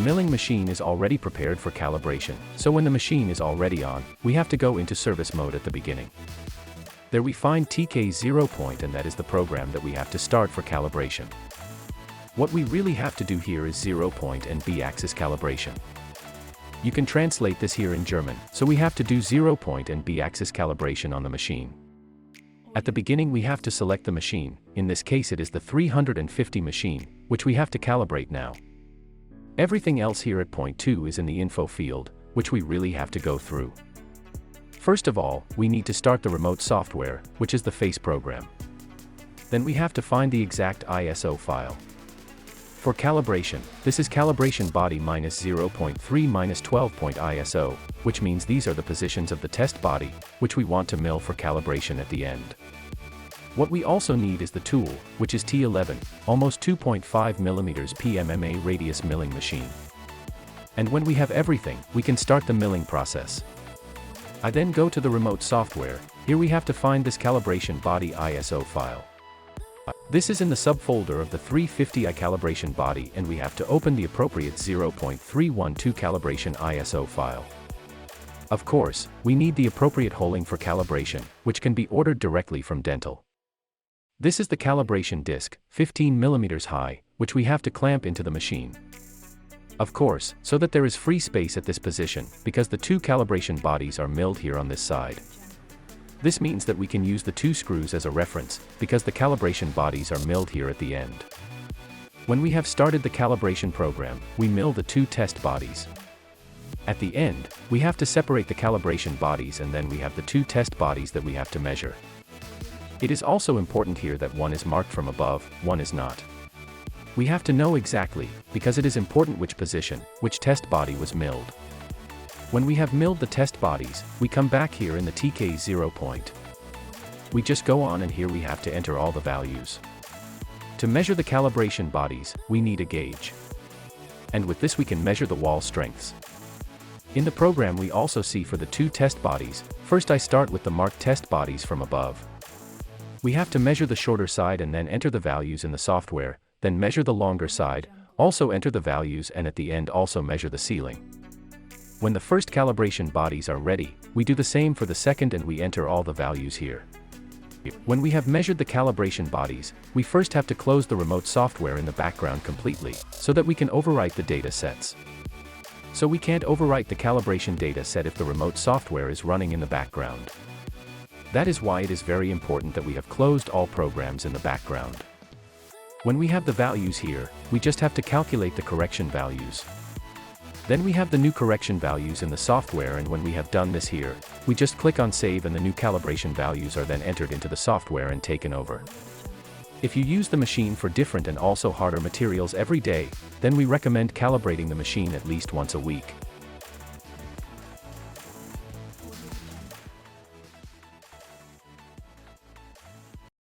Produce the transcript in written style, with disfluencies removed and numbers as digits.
milling machine is already prepared for calibration, so when the machine is already on, we have to go into service mode at the beginning. There we find TK 0 point, and that is the program that we have to start for calibration. What we really have to do here is 0 point and B-axis calibration. You can translate this here in German, so we have to do 0 point and B-axis calibration on the machine. At the beginning we have to select the machine, in this case it is the 350 machine, which we have to calibrate now. Everything else here at point 2 is in the info field, which we really have to go through. First of all, we need to start the remote software, which is the face program. Then we have to find the exact ISO file. For calibration, this is calibration body -0.3 -12.ISO, which means these are the positions of the test body, which we want to mill for calibration at the end. What we also need is the tool, which is T11, almost 2.5 mm PMMA radius milling machine. And when we have everything, we can start the milling process. I then go to the remote software. Here we have to find this calibration body ISO file. This is in the subfolder of the 350i calibration body, and we have to open the appropriate 0.312 calibration ISO file. Of course, we need the appropriate holing for calibration, which can be ordered directly from Dental. This is the calibration disc, 15 mm high, which we have to clamp into the machine. Of course, so that there is free space at this position, because the two calibration bodies are milled here on this side. This means that we can use the two screws as a reference, because the calibration bodies are milled here at the end. When we have started the calibration program, we mill the two test bodies. At the end, we have to separate the calibration bodies, and then we have the two test bodies that we have to measure. It is also important here that one is marked from above, one is not. We have to know exactly, because it is important which position, which test body was milled. When we have milled the test bodies, we come back here in the TK 0 point. We just go on, and here we have to enter all the values. To measure the calibration bodies, we need a gauge. And with this we can measure the wall strengths. In the program we also see for the two test bodies, first I start with the marked test bodies from above. We have to measure the shorter side and then enter the values in the software, then measure the longer side, also enter the values, and at the end also measure the ceiling. When the first calibration bodies are ready, we do the same for the second, and we enter all the values here. When we have measured the calibration bodies, we first have to close the remote software in the background completely, so that we can overwrite the data sets. So we can't overwrite the calibration data set if the remote software is running in the background. That is why it is very important that we have closed all programs in the background. When we have the values here, we just have to calculate the correction values. Then we have the new correction values in the software, and when we have done this here, we just click on save, and the new calibration values are then entered into the software and taken over. If you use the machine for different and also harder materials every day, then we recommend calibrating the machine at least once a week.